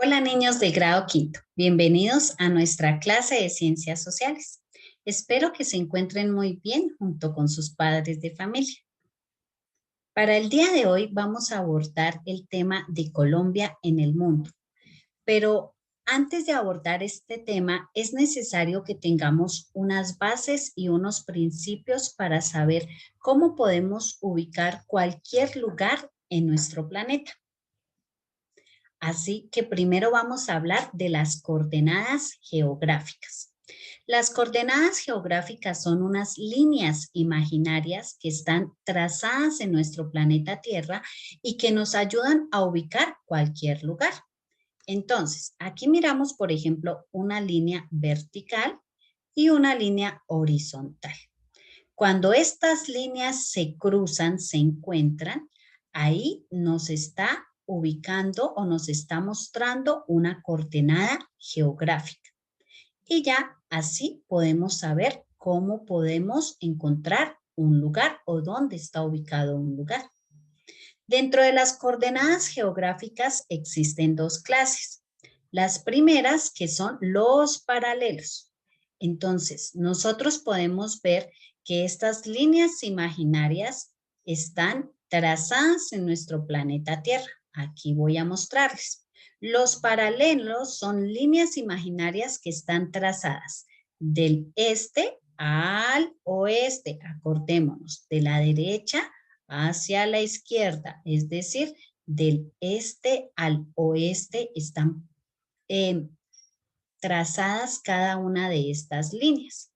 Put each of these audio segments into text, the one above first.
Hola niños del grado quinto, bienvenidos a nuestra clase de ciencias sociales. Espero que se encuentren muy bien junto con sus padres de familia. Para el día de hoy vamos a abordar el tema de Colombia en el mundo, pero antes de abordar este tema es necesario que tengamos unas bases y unos principios para saber cómo podemos ubicar cualquier lugar en nuestro planeta. Así que primero vamos a hablar de las coordenadas geográficas. Las coordenadas geográficas son unas líneas imaginarias que están trazadas en nuestro planeta Tierra y que nos ayudan a ubicar cualquier lugar. Entonces, aquí miramos, por ejemplo, una línea vertical y una línea horizontal. Cuando estas líneas se cruzan, se encuentran, ahí nos está ubicando o nos está mostrando una coordenada geográfica. Y ya así podemos saber cómo podemos encontrar un lugar o dónde está ubicado un lugar. Dentro de las coordenadas geográficas existen dos clases. Las primeras que son los paralelos. Entonces, nosotros podemos ver que estas líneas imaginarias están trazadas en nuestro planeta Tierra. Aquí voy a mostrarles. Los paralelos son líneas imaginarias que están trazadas del este al oeste. Acordémonos, de la derecha hacia la izquierda, es decir, del este al oeste están trazadas cada una de estas líneas.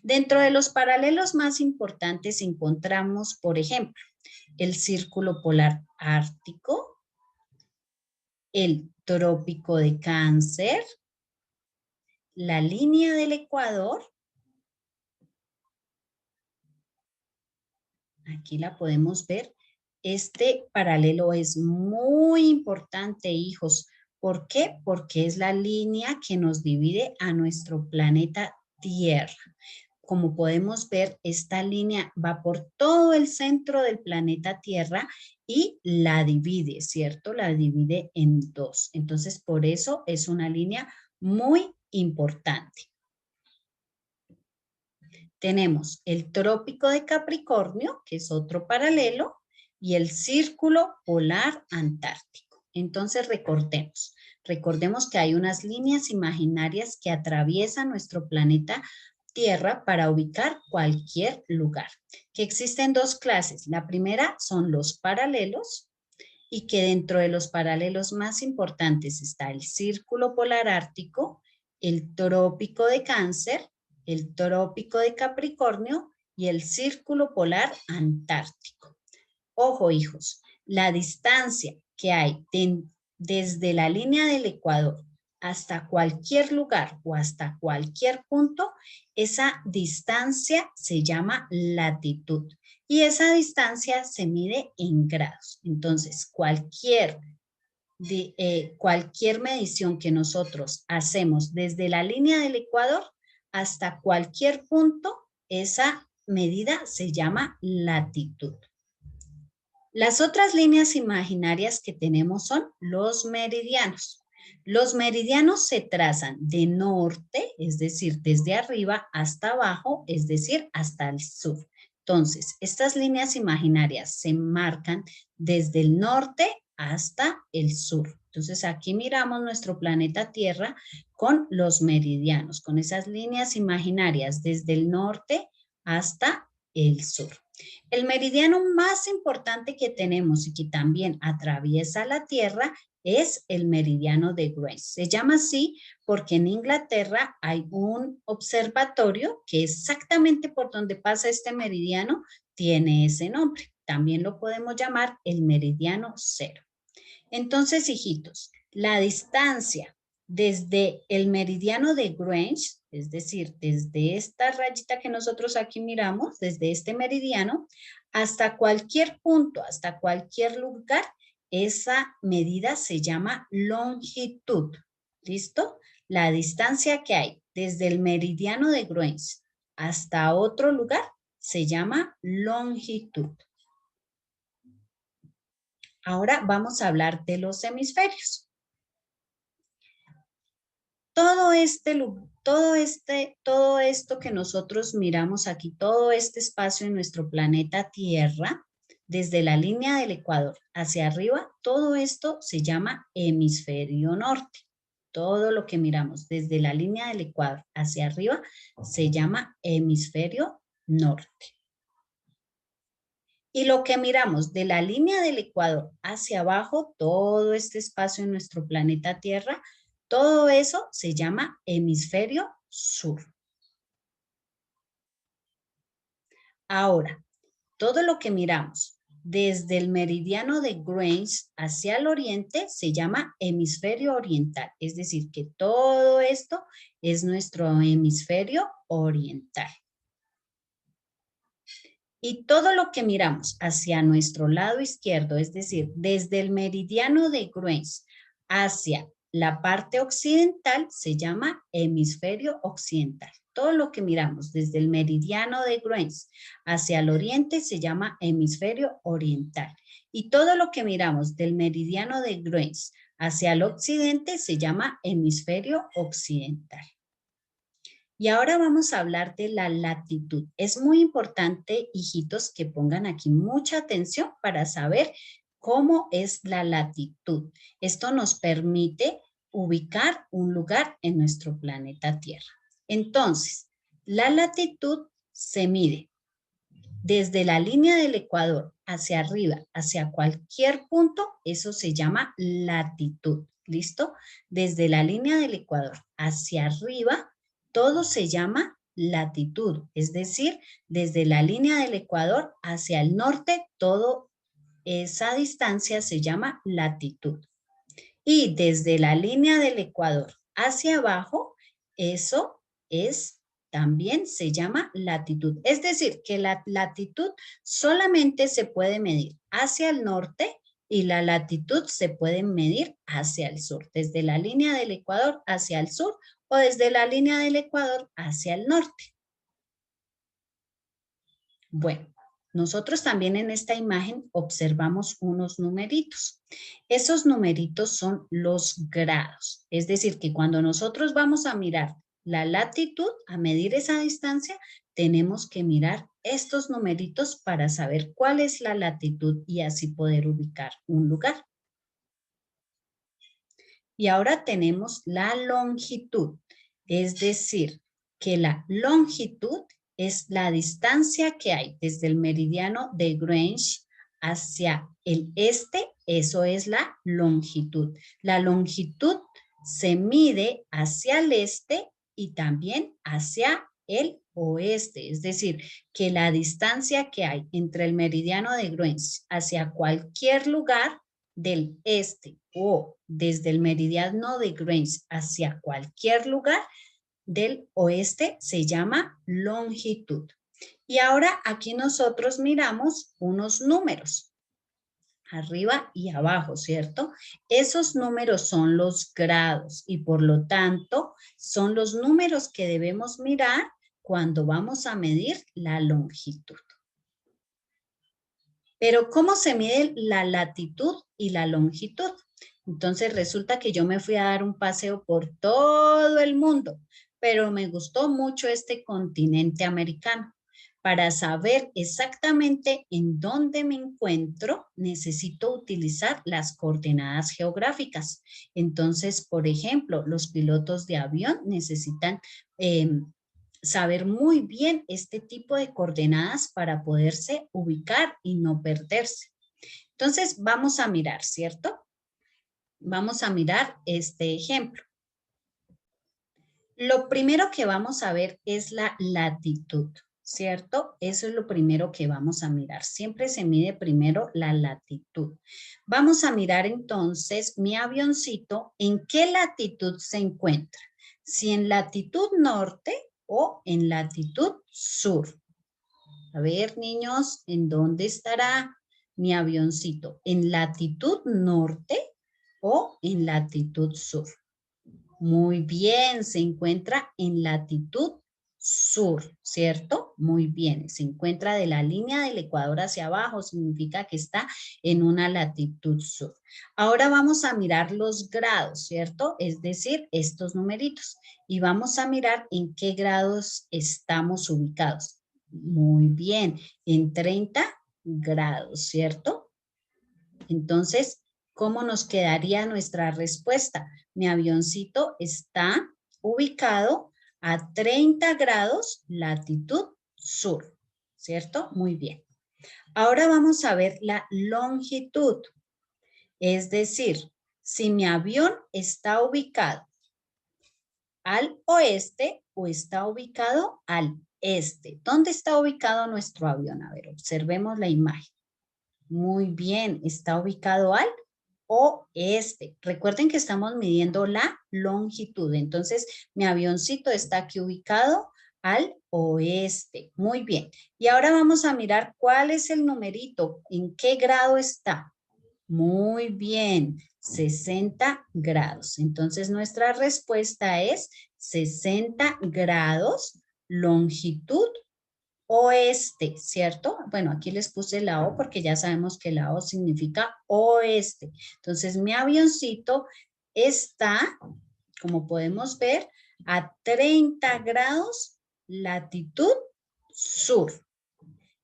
Dentro de los paralelos más importantes encontramos, por ejemplo, el círculo polar ártico, el trópico de Cáncer, la línea del Ecuador. Aquí la podemos ver. Este paralelo es muy importante, hijos. ¿Por qué? Porque es la línea que nos divide a nuestro planeta Tierra. Como podemos ver, esta línea va por todo el centro del planeta Tierra y la divide, ¿cierto? La divide en dos. Entonces, por eso es una línea muy importante. Tenemos el trópico de Capricornio, que es otro paralelo, y el círculo polar antártico. Entonces recordemos que hay unas líneas imaginarias que atraviesan nuestro planeta Tierra para ubicar cualquier lugar. Que existen dos clases. La primera son los paralelos y que dentro de los paralelos más importantes está el círculo polar ártico, el trópico de Cáncer, el trópico de Capricornio y el círculo polar antártico. Ojo, hijos, la distancia que hay desde la línea del Ecuador hasta cualquier lugar o hasta cualquier punto, esa distancia se llama latitud y esa distancia se mide en grados. Entonces, cualquier medición que nosotros hacemos desde la línea del Ecuador hasta cualquier punto, esa medida se llama latitud. Las otras líneas imaginarias que tenemos son los meridianos. Los meridianos se trazan de norte, es decir, desde arriba hasta abajo, es decir, hasta el sur. Entonces, estas líneas imaginarias se marcan desde el norte hasta el sur. Entonces, aquí miramos nuestro planeta Tierra con los meridianos, con esas líneas imaginarias desde el norte hasta el sur. El meridiano más importante que tenemos y que también atraviesa la Tierra es el meridiano de Greenwich. Se llama así porque en Inglaterra hay un observatorio que exactamente por donde pasa este meridiano tiene ese nombre. También lo podemos llamar el meridiano cero. Entonces, hijitos, la distancia desde el meridiano de Greenwich, es decir, desde esta rayita que nosotros aquí miramos, desde este meridiano, hasta cualquier punto, hasta cualquier lugar, esa medida se llama longitud. ¿Listo? La distancia que hay desde el meridiano de Greenwich hasta otro lugar se llama longitud. Ahora vamos a hablar de los hemisferios. todo esto que nosotros miramos aquí, todo este espacio en nuestro planeta Tierra, desde la línea del Ecuador hacia arriba, todo esto se llama hemisferio norte. Todo lo que miramos desde la línea del Ecuador hacia arriba se llama hemisferio norte. Y lo que miramos de la línea del Ecuador hacia abajo, todo este espacio en nuestro planeta Tierra, todo eso se llama hemisferio sur. Ahora, todo lo que miramos desde el meridiano de Greenwich hacia el oriente se llama hemisferio oriental. Es decir, que todo esto es nuestro hemisferio oriental. Y todo lo que miramos hacia nuestro lado izquierdo, es decir, desde el meridiano de Greenwich hacia la parte occidental, se llama hemisferio occidental. Todo lo que miramos desde el meridiano de Greenwich hacia el oriente se llama hemisferio oriental. Y todo lo que miramos del meridiano de Greenwich hacia el occidente se llama hemisferio occidental. Y ahora vamos a hablar de la latitud. Es muy importante, hijitos, que pongan aquí mucha atención para saber cómo es la latitud. Esto nos permite ubicar un lugar en nuestro planeta Tierra. Entonces, la latitud se mide desde la línea del Ecuador hacia arriba, hacia cualquier punto, eso se llama latitud. ¿Listo? Desde la línea del Ecuador hacia arriba, todo se llama latitud, es decir, desde la línea del Ecuador hacia el norte, toda esa distancia se llama latitud. Y desde la línea del Ecuador hacia abajo, eso también se llama latitud. Es decir, que la latitud solamente se puede medir hacia el norte y la latitud se puede medir hacia el sur, desde la línea del Ecuador hacia el sur o desde la línea del Ecuador hacia el norte. Bueno, nosotros también en esta imagen observamos unos numeritos. Esos numeritos son los grados. Es decir, que cuando nosotros vamos a mirar la latitud, a medir esa distancia, tenemos que mirar estos numeritos para saber cuál es la latitud y así poder ubicar un lugar. Y ahora tenemos la longitud, es decir, que la longitud es la distancia que hay desde el meridiano de Greenwich hacia el este, eso es la longitud. La longitud se mide hacia el este y también hacia el oeste, es decir, que la distancia que hay entre el meridiano de Greenwich hacia cualquier lugar del este o desde el meridiano de Greenwich hacia cualquier lugar del oeste se llama longitud. Y ahora aquí nosotros miramos unos números, arriba y abajo, ¿cierto? Esos números son los grados y por lo tanto son los números que debemos mirar cuando vamos a medir la longitud. Pero ¿cómo se mide la latitud y la longitud? Entonces resulta que yo me fui a dar un paseo por todo el mundo, pero me gustó mucho este continente americano. Para saber exactamente en dónde me encuentro, necesito utilizar las coordenadas geográficas. Entonces, por ejemplo, los pilotos de avión necesitan saber muy bien este tipo de coordenadas para poderse ubicar y no perderse. Entonces, vamos a mirar, ¿cierto? Vamos a mirar este ejemplo. Lo primero que vamos a ver es la latitud, ¿cierto? Eso es lo primero que vamos a mirar. Siempre se mide primero la latitud. Vamos a mirar entonces mi avioncito, ¿en qué latitud se encuentra? Si en latitud norte o en latitud sur. A ver, niños, ¿en dónde estará mi avioncito? ¿En latitud norte o en latitud sur? Muy bien, se encuentra en latitud sur, ¿cierto? Muy bien, se encuentra de la línea del Ecuador hacia abajo, significa que está en una latitud sur. Ahora vamos a mirar los grados, ¿cierto? Es decir, estos numeritos. Y vamos a mirar en qué grados estamos ubicados. Muy bien, en 30 grados, ¿cierto? Entonces, ¿cómo nos quedaría nuestra respuesta? Mi avioncito está ubicado a 30 grados latitud sur, ¿cierto? Muy bien. Ahora vamos a ver la longitud. Es decir, si mi avión está ubicado al oeste o está ubicado al este. ¿Dónde está ubicado nuestro avión? A ver, observemos la imagen. Muy bien, está ubicado al oeste. Recuerden que estamos midiendo la longitud. Entonces, mi avioncito está aquí ubicado al oeste. Muy bien. Y ahora vamos a mirar cuál es el numerito, en qué grado está. Muy bien, 60 grados. Entonces, nuestra respuesta es 60 grados, longitud oeste, ¿cierto? Bueno, aquí les puse la O porque ya sabemos que la O significa oeste. Entonces, mi avioncito está, como podemos ver, a 30 grados latitud sur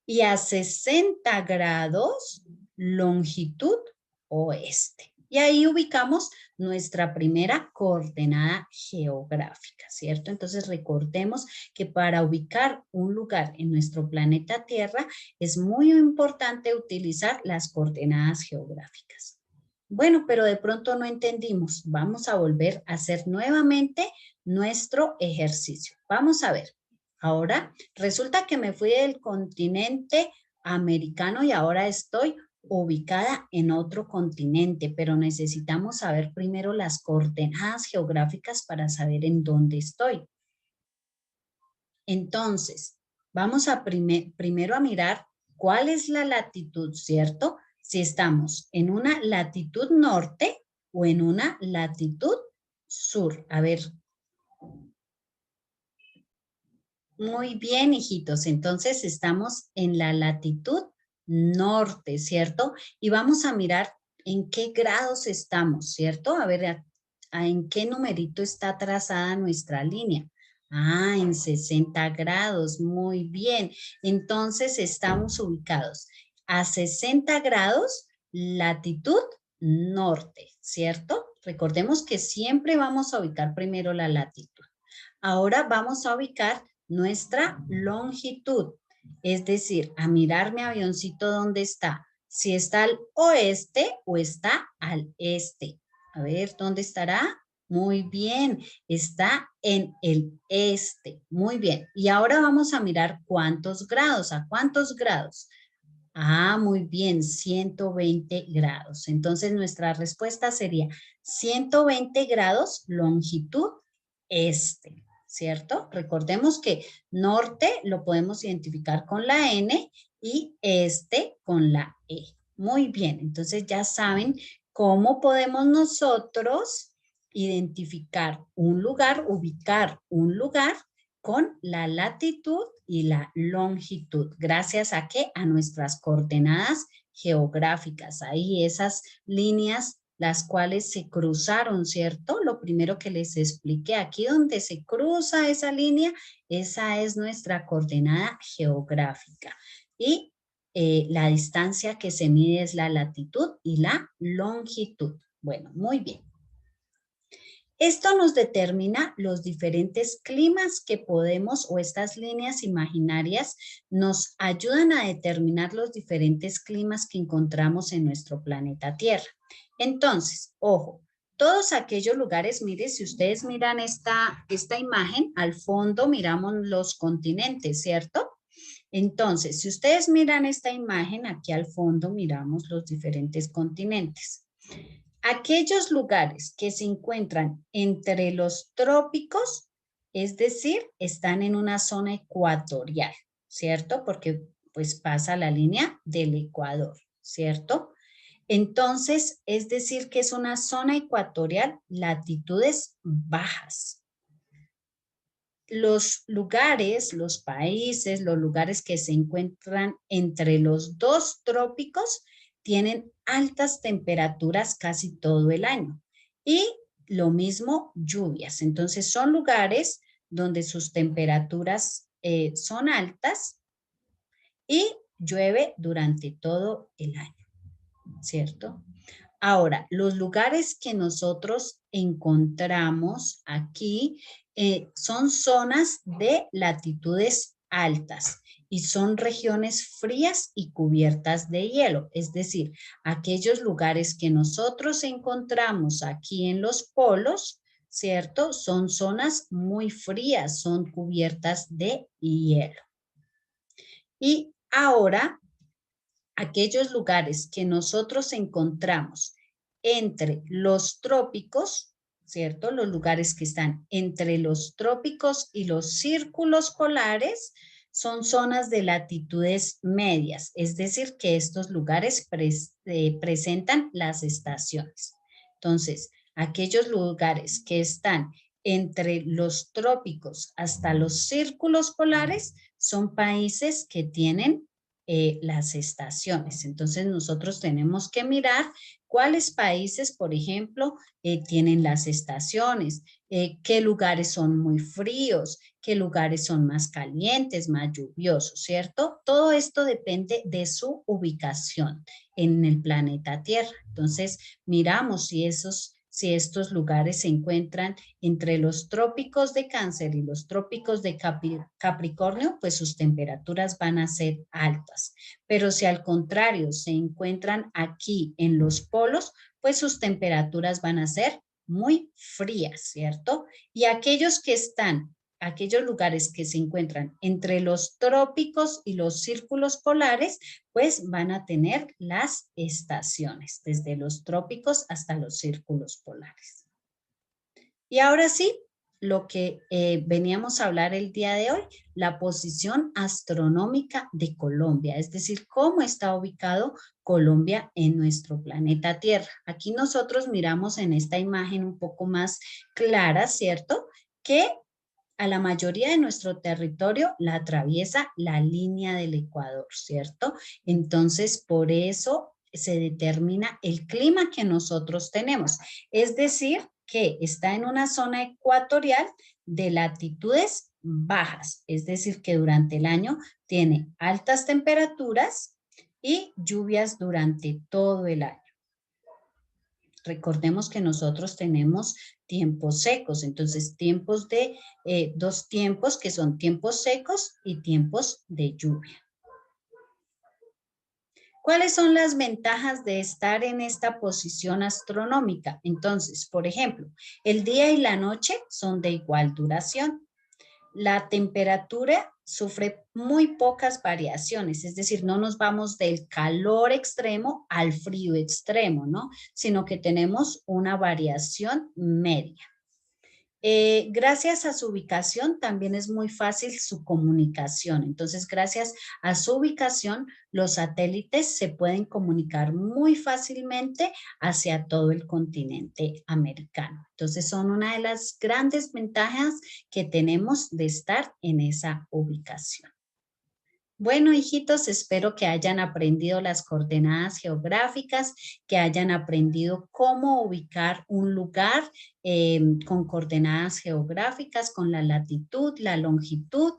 y a 60 grados longitud oeste. Y ahí ubicamos nuestra primera coordenada geográfica, ¿cierto? Entonces recordemos que para ubicar un lugar en nuestro planeta Tierra es muy importante utilizar las coordenadas geográficas. Bueno, pero de pronto no entendimos. Vamos a volver a hacer nuevamente nuestro ejercicio. Vamos a ver. Ahora, resulta que me fui del continente americano y ahora estoy ubicada en otro continente, pero necesitamos saber primero las coordenadas geográficas para saber en dónde estoy. Entonces, vamos a primero a mirar cuál es la latitud, ¿cierto? Si estamos en una latitud norte o en una latitud sur. A ver. Muy bien, hijitos. Entonces estamos en la latitud norte, ¿cierto? Y vamos a mirar en qué grados estamos, ¿cierto? A ver, en qué numerito está trazada nuestra línea. Ah, en 60 grados. Muy bien. Entonces estamos ubicados a 60 grados latitud norte, ¿cierto? Recordemos que siempre vamos a ubicar primero la latitud. Ahora vamos a ubicar nuestra longitud, es decir, a mirar mi avioncito dónde está, si está al oeste o está al este. A ver, ¿dónde estará? Muy bien, está en el este. Muy bien. Y ahora vamos a mirar cuántos grados, ¿a cuántos grados? Ah, muy bien, 120 grados. Entonces nuestra respuesta sería 120 grados longitud este, ¿cierto? Recordemos que norte lo podemos identificar con la N y este con la E. Muy bien, entonces ya saben cómo podemos nosotros identificar un lugar, ubicar un lugar con la latitud y la longitud. ¿Gracias a qué? A nuestras coordenadas geográficas. Ahí esas líneas las cuales se cruzaron, ¿cierto? Lo primero que les expliqué, aquí donde se cruza esa línea, esa es nuestra coordenada geográfica. Y la distancia que se mide es la latitud y la longitud. Bueno, muy bien. Esto nos determina los diferentes climas que podemos, o estas líneas imaginarias nos ayudan a determinar los diferentes climas que encontramos en nuestro planeta Tierra. Entonces, ojo, todos aquellos lugares, mire, si ustedes miran esta imagen, al fondo miramos los continentes, ¿cierto? Entonces, si ustedes miran esta imagen, aquí al fondo miramos los diferentes continentes. Aquellos lugares que se encuentran entre los trópicos, es decir, están en una zona ecuatorial, ¿cierto? Porque pues pasa la línea del Ecuador, ¿cierto? Entonces, es decir que es una zona ecuatorial, latitudes bajas. los lugares, los países, los lugares que se encuentran entre los dos trópicos tienen altas temperaturas casi todo el año y lo mismo lluvias. Entonces son lugares donde sus temperaturas son altas y llueve durante todo el año, ¿cierto? Ahora, los lugares que nosotros encontramos aquí son zonas de latitudes altas y son regiones frías y cubiertas de hielo. Es decir, aquellos lugares que nosotros encontramos aquí en los polos, ¿cierto? Son zonas muy frías, son cubiertas de hielo. Y ahora, aquellos lugares que nosotros encontramos entre los trópicos, ¿cierto? Los lugares que están entre los trópicos y los círculos polares son zonas de latitudes medias, es decir, que estos lugares presentan las estaciones. Entonces, aquellos lugares que están entre los trópicos hasta los círculos polares son países que tienen las estaciones. Entonces nosotros tenemos que mirar cuáles países, por ejemplo, tienen las estaciones, qué lugares son muy fríos, qué lugares son más calientes, más lluviosos, ¿cierto? Todo esto depende de su ubicación en el planeta Tierra. Entonces miramos si estos lugares se encuentran entre los trópicos de Cáncer y los trópicos de Capricornio, pues sus temperaturas van a ser altas. Pero si al contrario se encuentran aquí en los polos, pues sus temperaturas van a ser muy frías, ¿cierto? Y aquellos lugares que se encuentran entre los trópicos y los círculos polares, pues van a tener las estaciones, desde los trópicos hasta los círculos polares. Y ahora sí, lo que veníamos a hablar el día de hoy, la posición astronómica de Colombia, es decir, cómo está ubicado Colombia en nuestro planeta Tierra. Aquí nosotros miramos en esta imagen un poco más clara, ¿cierto? Que a la mayoría de nuestro territorio la atraviesa la línea del Ecuador, ¿cierto? Entonces, por eso se determina el clima que nosotros tenemos. Es decir, que está en una zona ecuatorial de latitudes bajas, es decir, que durante el año tiene altas temperaturas y lluvias durante todo el año. Recordemos que nosotros tenemos tiempos secos, entonces dos tiempos que son tiempos secos y tiempos de lluvia. ¿Cuáles son las ventajas de estar en esta posición astronómica? Entonces, por ejemplo, el día y la noche son de igual duración. La temperatura sufre muy pocas variaciones, es decir, no nos vamos del calor extremo al frío extremo, ¿no? Sino que tenemos una variación media. Gracias a su ubicación también es muy fácil su comunicación. Entonces, gracias a su ubicación, los satélites se pueden comunicar muy fácilmente hacia todo el continente americano. Entonces, son una de las grandes ventajas que tenemos de estar en esa ubicación. Bueno, hijitos, espero que hayan aprendido las coordenadas geográficas, que hayan aprendido cómo ubicar un lugar con coordenadas geográficas, con la latitud, la longitud,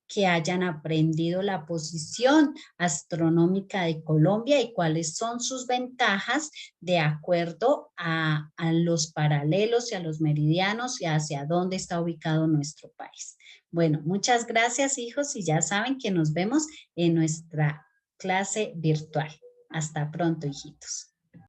que hayan aprendido la posición astronómica de Colombia y cuáles son sus ventajas de acuerdo a los paralelos y a los meridianos y hacia dónde está ubicado nuestro país. Bueno, muchas gracias, hijos, y ya saben que nos vemos en nuestra clase virtual. Hasta pronto, hijitos.